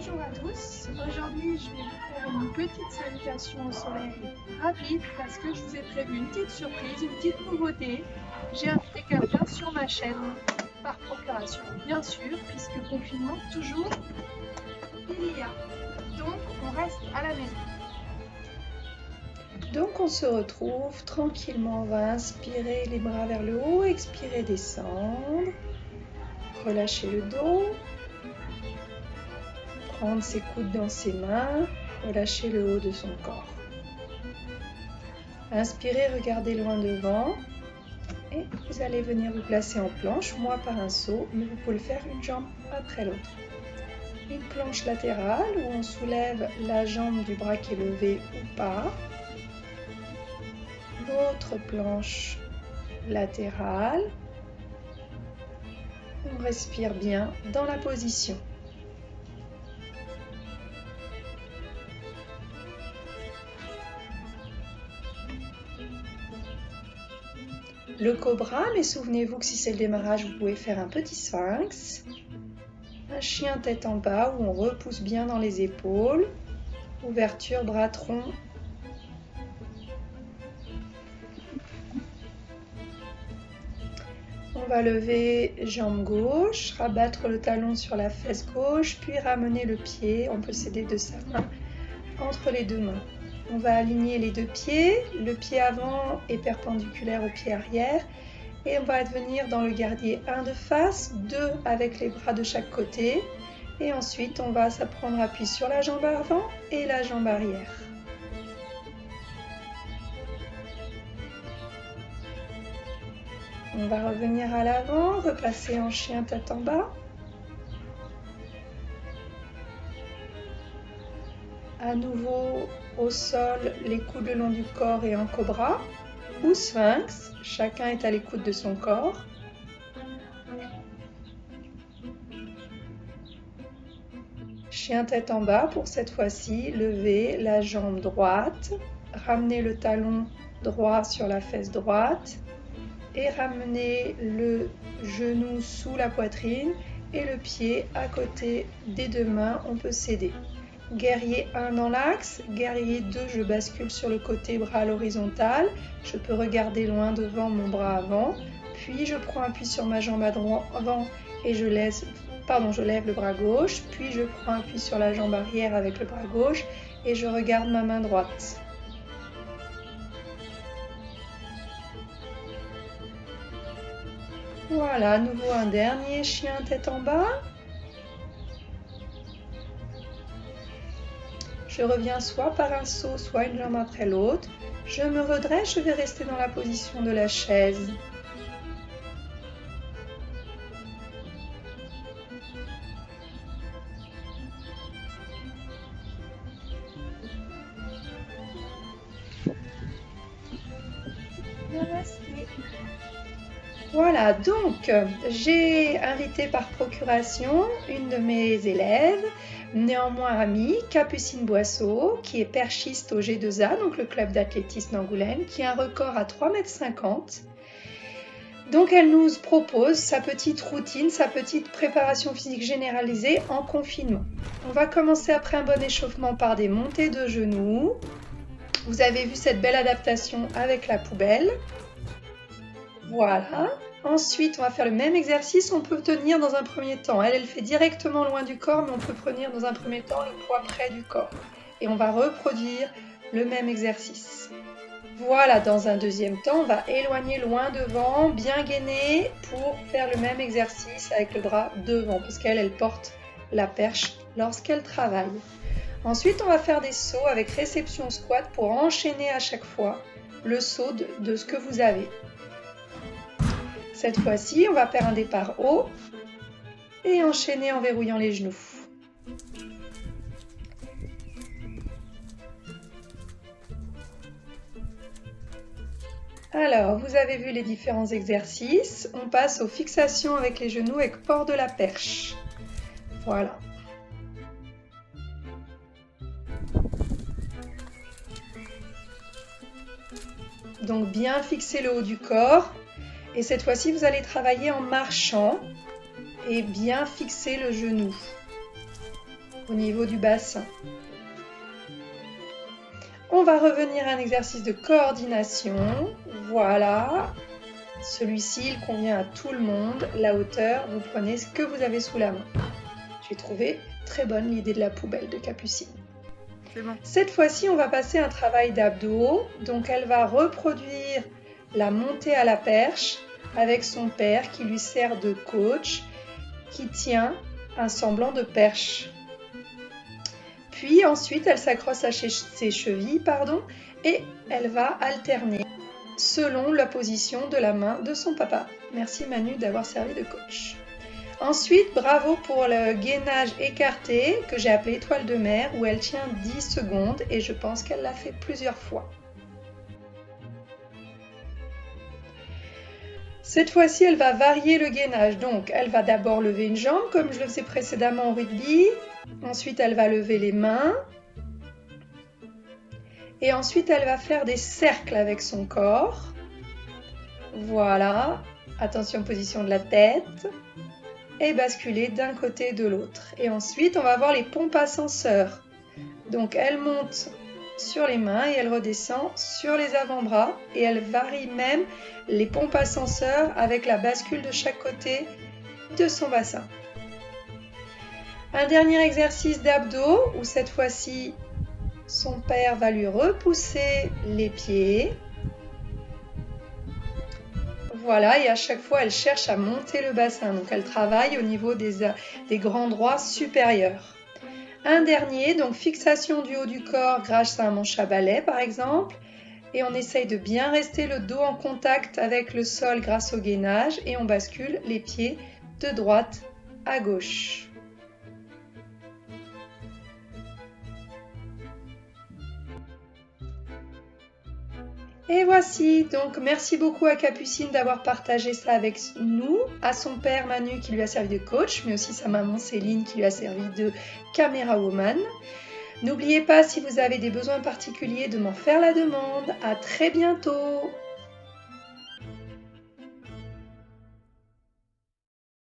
Bonjour à tous, aujourd'hui je vais vous faire une petite salutation au soleil rapide parce que je vous ai prévu une petite surprise, une petite nouveauté. J'ai invité quelqu'un sur ma chaîne, par procuration bien sûr, puisque confinement toujours il y a. Donc on reste à la maison. Donc on se retrouve tranquillement, on va inspirer les bras vers le haut, expirer, descendre, relâcher le dos, prendre ses coudes dans ses mains, relâcher le haut de son corps. Inspirez, regardez loin devant et vous allez venir vous placer en planche, moi par un saut, mais vous pouvez le faire une jambe après l'autre. Une planche latérale où on soulève la jambe du bras qui est levée ou pas. L'autre planche latérale. On respire bien dans la position. Le cobra, mais souvenez-vous que si c'est le démarrage, vous pouvez faire un petit sphinx. Un chien tête en bas où on repousse bien dans les épaules. Ouverture bras-tronc. On va lever jambe gauche, rabattre le talon sur la fesse gauche, puis ramener le pied, on peut s'aider de sa main, entre les deux mains. On va aligner les deux pieds, le pied avant est perpendiculaire au pied arrière et on va venir dans le gardier 1 de face, 2 avec les bras de chaque côté et ensuite on va prendre appui sur la jambe avant et la jambe arrière. On va revenir à l'avant, repasser en chien tête en bas. À nouveau au sol, les coudes le long du corps et en cobra ou sphinx, chacun est à l'écoute de son corps. Chien tête en bas pour cette fois-ci, levez la jambe droite, ramenez le talon droit sur la fesse droite et ramenez le genou sous la poitrine et le pied à côté des deux mains, on peut s'aider. Guerrier 1 dans l'axe, guerrier 2, je bascule sur le côté, bras à l'horizontale, je peux regarder loin devant mon bras avant, puis je prends appui sur ma jambe avant et je lève le bras gauche, puis je prends appui sur la jambe arrière avec le bras gauche et je regarde ma main droite. Voilà, à nouveau un dernier chien tête en bas. Je reviens soit par un saut, soit une jambe après l'autre. Je me redresse, je vais rester dans la position de la chaise. Voilà, donc j'ai invité par procuration une de mes élèves, néanmoins amie, Capucine Boisseau, qui est perchiste au G2A, donc le club d'athlétisme d'Angoulême, qui a un record à 3,50 m. Donc elle nous propose sa petite routine, sa petite préparation physique généralisée en confinement. On va commencer après un bon échauffement par des montées de genoux. Vous avez vu cette belle adaptation avec la poubelle. Voilà. Ensuite, on va faire le même exercice. On peut tenir dans un premier temps. Elle fait directement loin du corps, mais on peut tenir dans un premier temps le poids près du corps. Et on va reproduire le même exercice. Voilà, dans un deuxième temps, on va éloigner loin devant, bien gainer pour faire le même exercice avec le bras devant, parce qu'elle porte la perche lorsqu'elle travaille. Ensuite, on va faire des sauts avec réception squat pour enchaîner à chaque fois le saut de ce que vous avez. Cette fois-ci, on va faire un départ haut et enchaîner en verrouillant les genoux. Alors, vous avez vu les différents exercices. On passe aux fixations avec les genoux avec port de la perche. Voilà. Donc, bien fixer le haut du corps. Et cette fois-ci, vous allez travailler en marchant et bien fixer le genou. au niveau du bassin. On va revenir à un exercice de coordination. Voilà. Celui-ci, il convient à tout le monde. La hauteur, vous prenez ce que vous avez sous la main. J'ai trouvé très bonne l'idée de la poubelle de Capucine. C'est bon. Cette fois-ci, on va passer un travail d'abdos. Donc, elle va reproduire la montée à la perche avec son père qui lui sert de coach, qui tient un semblant de perche. Puis ensuite, elle s'accroche à ses chevilles, et elle va alterner selon la position de la main de son papa. Merci Manu d'avoir servi de coach. Ensuite, bravo pour le gainage écarté que j'ai appelé étoile de mer où elle tient 10 secondes et je pense qu'elle l'a fait plusieurs fois. Cette fois-ci, elle va varier le gainage. Donc, elle va d'abord lever une jambe comme je le faisais précédemment au rugby. Ensuite, elle va lever les mains. Et ensuite, elle va faire des cercles avec son corps. Voilà. Attention, position de la tête. Et basculer d'un côté et de l'autre. Et ensuite, on va voir les pompes ascenseurs. Donc, elle monte sur les mains et elle redescend sur les avant-bras. Et elle varie même les pompes ascenseurs avec la bascule de chaque côté de son bassin. Un dernier exercice d'abdos où cette fois-ci, son père va lui repousser les pieds. Voilà, et à chaque fois, elle cherche à monter le bassin. Donc, elle travaille au niveau des grands droits supérieurs. Un dernier, donc fixation du haut du corps grâce à un manche à balai, par exemple. Et on essaye de bien rester le dos en contact avec le sol grâce au gainage. Et on bascule les pieds de droite à gauche. Et voici, donc merci beaucoup à Capucine d'avoir partagé ça avec nous, à son père Manu qui lui a servi de coach, mais aussi sa maman Céline qui lui a servi de caméra woman. N'oubliez pas, si vous avez des besoins particuliers, de m'en faire la demande. À très bientôt!